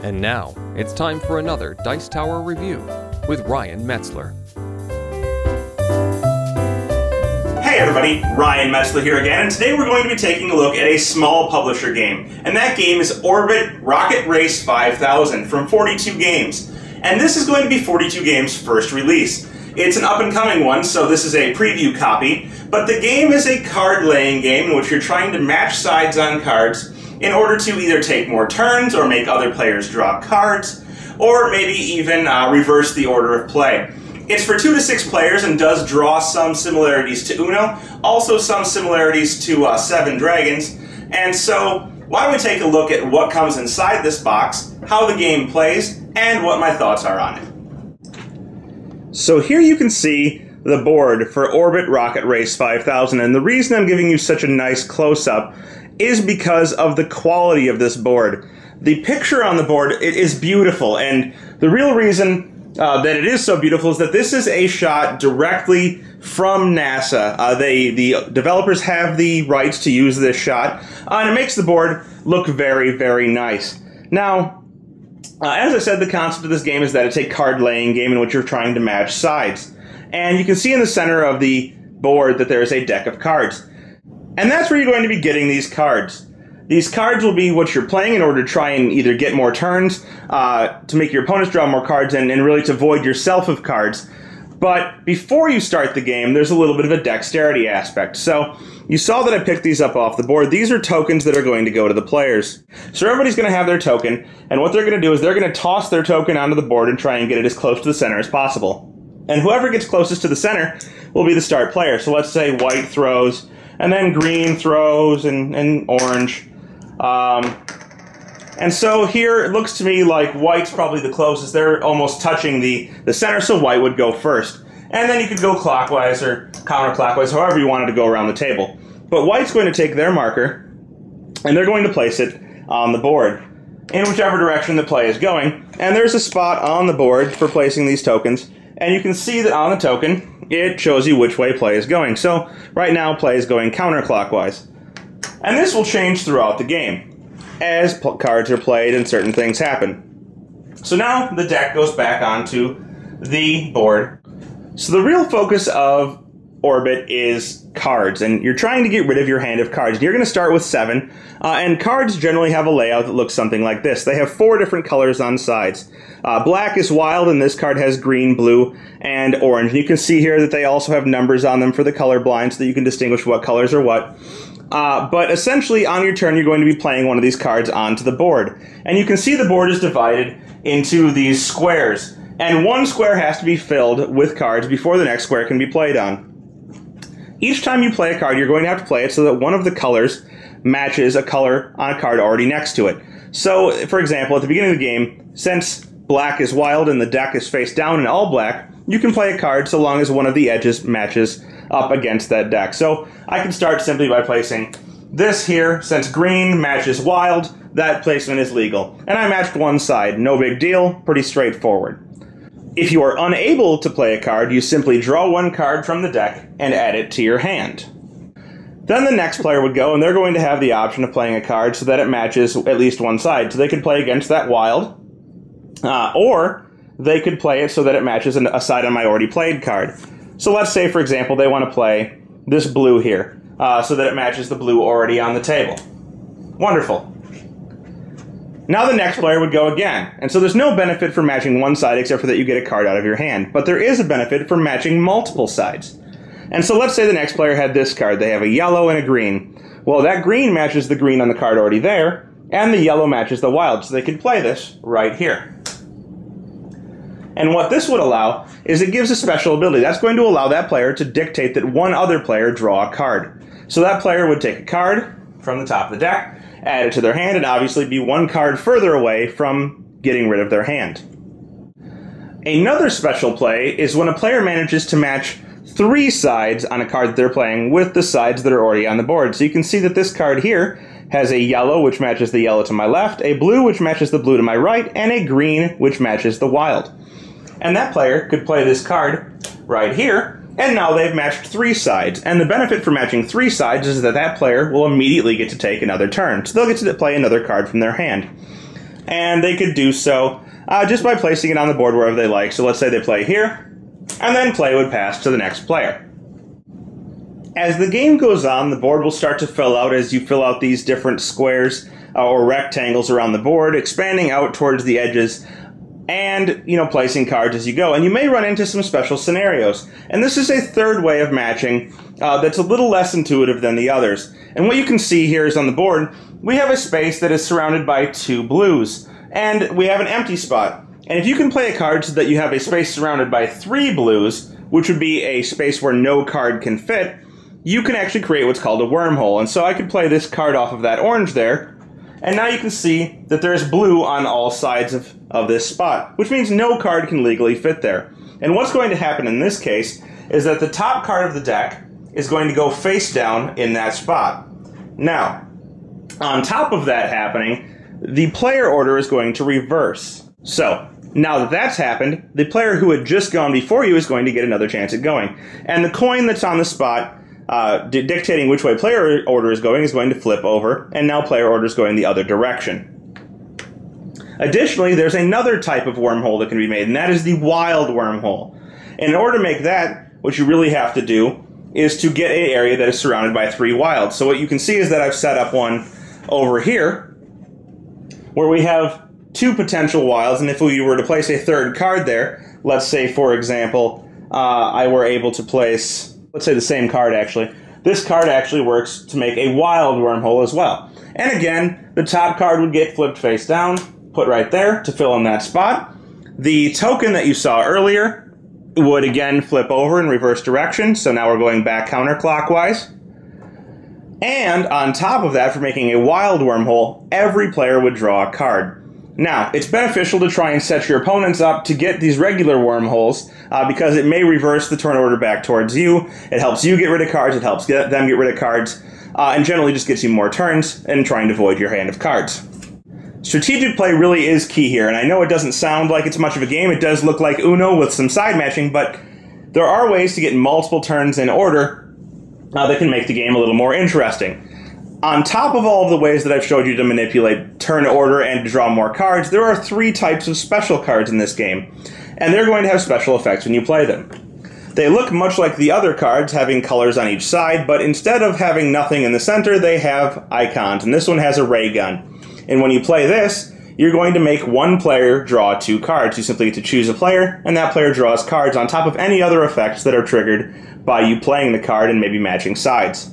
And now, it's time for another Dice Tower review with Ryan Metzler. Hey everybody, Ryan Metzler here again, and today we're going to be taking a look at a small publisher game, and that game is Orbit Rocket Race 5000 from 42 Games. And this is going to be 42 Games' first release. It's an up-and-coming one, so this is a preview copy, but the game is a card-laying game in which you're trying to match sides on cards in order to either take more turns or make other players draw cards, or maybe even reverse the order of play. It's for 2 to 6 players and does draw some similarities to Uno, also some similarities to Seven Dragons, and so why don't we take a look at what comes inside this box, how the game plays, and what my thoughts are on it. So here you can see the board for Orbit Rocket Race 5000, and the reason I'm giving you such a nice close-up is because of the quality of this board. The picture on the board, it is beautiful, and the real reason that it is so beautiful is that this is a shot directly from NASA. The developers have the rights to use this shot, and it makes the board look very, very nice. Now, as I said, the concept of this game is that it's a card-laying game in which you're trying to match sides. And you can see in the center of the board that there is a deck of cards. And that's where you're going to be getting these cards. These cards will be what you're playing in order to try and either get more turns, to make your opponents draw more cards, and really to void yourself of cards. But before you start the game, there's a little bit of a dexterity aspect. So you saw that I picked these up off the board. These are tokens that are going to go to the players. So everybody's going to have their token, and what they're going to do is they're going to toss their token onto the board and try and get it as close to the center as possible. And whoever gets closest to the center will be the start player. So let's say white throws, and then green throws, and orange. And so here it looks to me like white's probably the closest. They're almost touching the center, so white would go first. And then you could go clockwise or counterclockwise, however you wanted to go around the table. But white's going to take their marker, and they're going to place it on the board in whichever direction the play is going. And there's a spot on the board for placing these tokens. And you can see that on the token, it shows you which way play is going. So right now, play is going counterclockwise. And this will change throughout the game as cards are played and certain things happen. So now the deck goes back onto the board. So the real focus of Orbit is cards, and you're trying to get rid of your hand of cards. You're going to start with 7, and cards generally have a layout that looks something like this. They have 4 different colors on sides. Black is wild, and this card has green, blue, and orange. And you can see here that they also have numbers on them for the colorblind so that you can distinguish what colors are what. But essentially, on your turn, you're going to be playing one of these cards onto the board. And you can see the board is divided into these squares. And one square has to be filled with cards before the next square can be played on. Each time you play a card, you're going to have to play it so that one of the colors matches a color on a card already next to it. So, for example, at the beginning of the game, since black is wild and the deck is face down in all black, you can play a card so long as one of the edges matches up against that deck. So I can start simply by placing this here. Since green matches wild, that placement is legal. And I matched one side. No big deal. Pretty straightforward. If you are unable to play a card, you simply draw one card from the deck and add it to your hand. Then the next player would go, and they're going to have the option of playing a card so that it matches at least one side. So they could play against that wild, or they could play it so that it matches a side on my already played card. So let's say, for example, they want to play this blue here, so that it matches the blue already on the table. Wonderful. Now the next player would go again, and so there's no benefit for matching one side except for that you get a card out of your hand, but there is a benefit for matching multiple sides. And so let's say the next player had this card. They have a yellow and a green. Well, that green matches the green on the card already there, and the yellow matches the wild, so they can play this right here. And what this would allow is it gives a special ability. That's going to allow that player to dictate that one other player draw a card. So that player would take a card from the top of the deck, add it to their hand, and obviously be one card further away from getting rid of their hand. Another special play is when a player manages to match 3 sides on a card that they're playing with the sides that are already on the board. So you can see that this card here has a yellow, which matches the yellow to my left, a blue, which matches the blue to my right, and a green, which matches the wild. And that player could play this card right here, and now they've matched 3 sides. And the benefit for matching 3 sides is that that player will immediately get to take another turn. So they'll get to play another card from their hand. And they could do so just by placing it on the board wherever they like. So let's say they play here, and then play would pass to the next player. As the game goes on, the board will start to fill out as you fill out these different squares or rectangles around the board, expanding out towards the edges and, placing cards as you go. And you may run into some special scenarios. And this is a third way of matching that's a little less intuitive than the others. And what you can see here is on the board, we have a space that is surrounded by 2 blues. And we have an empty spot. And if you can play a card so that you have a space surrounded by 3 blues, which would be a space where no card can fit, you can actually create what's called a wormhole. And so I could play this card off of that orange there, and now you can see that there's blue on all sides of this spot, which means no card can legally fit there. And what's going to happen in this case is that the top card of the deck is going to go face down in that spot. Now, on top of that happening, the player order is going to reverse. So, now that that's happened, the player who had just gone before you is going to get another chance at going. And the coin that's on the spot dictating which way player order is going to flip over, and now player order is going the other direction. Additionally, there's another type of wormhole that can be made, and that is the wild wormhole. And in order to make that, what you really have to do is to get an area that is surrounded by 3 wilds. So what you can see is that I've set up one over here, where we have 2 potential wilds, and if we were to place a third card there, let's say, for example, I were able to place, let's say the same card actually. This card actually works to make a wild wormhole as well. And again, the top card would get flipped face down, put right there to fill in that spot. The token that you saw earlier would again flip over in reverse direction, so now we're going back counterclockwise. And on top of that, for making a wild wormhole, every player would draw a card. Now, it's beneficial to try and set your opponents up to get these regular wormholes because it may reverse the turn order back towards you. It helps you get rid of cards, it helps them get rid of cards, and generally just gets you more turns and trying to void your hand of cards. Strategic play really is key here, and I know it doesn't sound like it's much of a game. It does look like Uno with some side matching, but there are ways to get multiple turns in order that can make the game a little more interesting. On top of all of the ways that I've showed you to manipulate turn order and to draw more cards, there are 3 types of special cards in this game, and they're going to have special effects when you play them. They look much like the other cards, having colors on each side, but instead of having nothing in the center, they have icons, and this one has a ray gun. And when you play this, you're going to make one player draw 2 cards. You simply get to choose a player, and that player draws cards on top of any other effects that are triggered by you playing the card and maybe matching sides.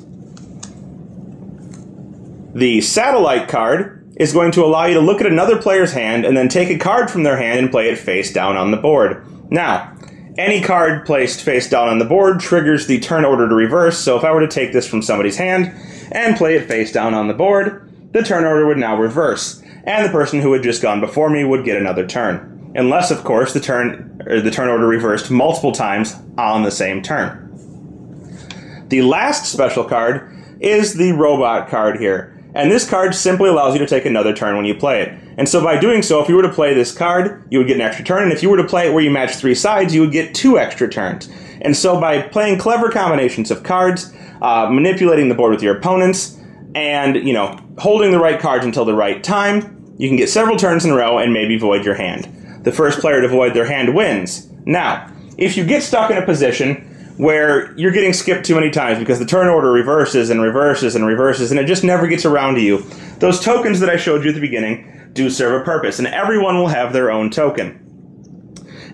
The satellite card is going to allow you to look at another player's hand and then take a card from their hand and play it face down on the board. Now, any card placed face down on the board triggers the turn order to reverse, so if I were to take this from somebody's hand and play it face down on the board, the turn order would now reverse, and the person who had just gone before me would get another turn. Unless, of course, the turn order reversed multiple times on the same turn. The last special card is the robot card here. And this card simply allows you to take another turn when you play it. And so by doing so, if you were to play this card, you would get an extra turn, and if you were to play it where you match 3 sides, you would get 2 extra turns. And so by playing clever combinations of cards, manipulating the board with your opponents, and, holding the right cards until the right time, you can get several turns in a row and maybe void your hand. The first player to void their hand wins. Now, if you get stuck in a position where you're getting skipped too many times because the turn order reverses and reverses and reverses, and it just never gets around to you, those tokens that I showed you at the beginning do serve a purpose, and everyone will have their own token.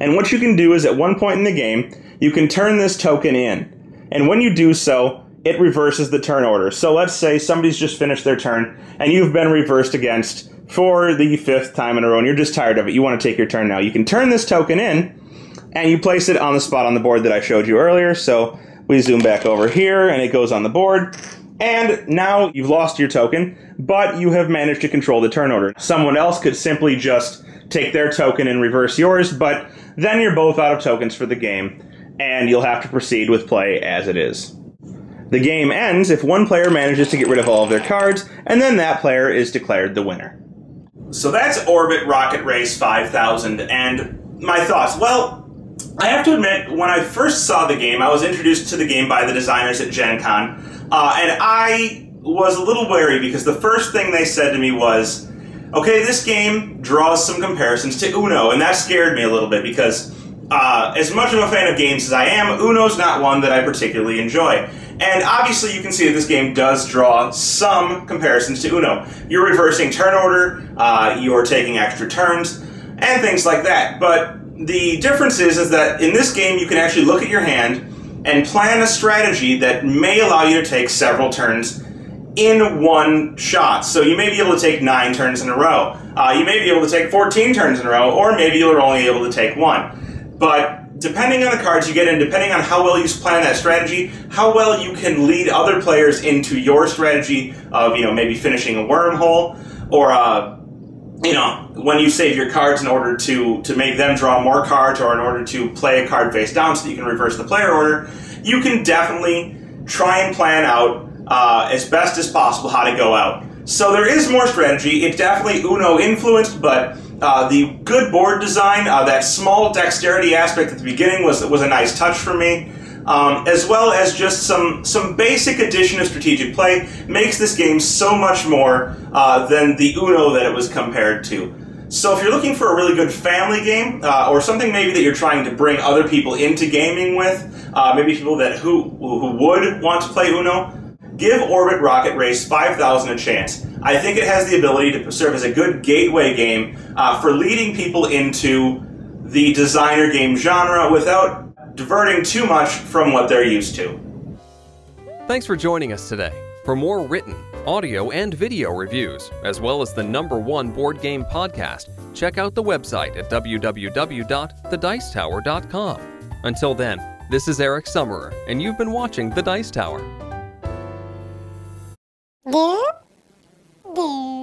And what you can do is, at one point in the game, you can turn this token in, and when you do so, it reverses the turn order. So let's say somebody's just finished their turn, and you've been reversed against for the 5th time in a row, and you're just tired of it. You want to take your turn now. You can turn this token in, and you place it on the spot on the board that I showed you earlier. So we zoom back over here, and it goes on the board. And now you've lost your token, but you have managed to control the turn order. Someone else could simply just take their token and reverse yours, but then you're both out of tokens for the game, and you'll have to proceed with play as it is. The game ends if one player manages to get rid of all of their cards, and then that player is declared the winner. So that's Orbit Rocket Race 5000, and my thoughts. Well, I have to admit, when I first saw the game, I was introduced to the game by the designers at Gen Con, and I was a little wary because the first thing they said to me was, Okay, this game draws some comparisons to Uno, and that scared me a little bit because as much of a fan of games as I am, Uno's not one that I particularly enjoy. And obviously you can see that this game does draw some comparisons to Uno. You're reversing turn order, you're taking extra turns, and things like that. But the difference is that in this game you can actually look at your hand and plan a strategy that may allow you to take several turns in one shot. So you may be able to take 9 turns in a row. You may be able to take 14 turns in a row, or maybe you're only able to take 1. But depending on the cards you get and depending on how well you plan that strategy, how well you can lead other players into your strategy of, maybe finishing a wormhole, or when you save your cards in order to make them draw more cards, or in order to play a card face down so that you can reverse the player order, you can definitely try and plan out as best as possible how to go out. So there is more strategy. It's definitely Uno influenced, but the good board design, that small dexterity aspect at the beginning was a nice touch for me, as well as just some basic addition of strategic play makes this game so much more than the Uno that it was compared to. So if you're looking for a really good family game, or something maybe that you're trying to bring other people into gaming with, maybe people who would want to play Uno, give Orbit Rocket Race 5000 a chance. I think it has the ability to serve as a good gateway game for leading people into the designer game genre without diverting too much from what they're used to. Thanks for joining us today. For more written, audio, and video reviews, as well as the #1 board game podcast, check out the website at www.thedicetower.com. Until then, this is Eric Summerer, and you've been watching The Dice Tower. Do.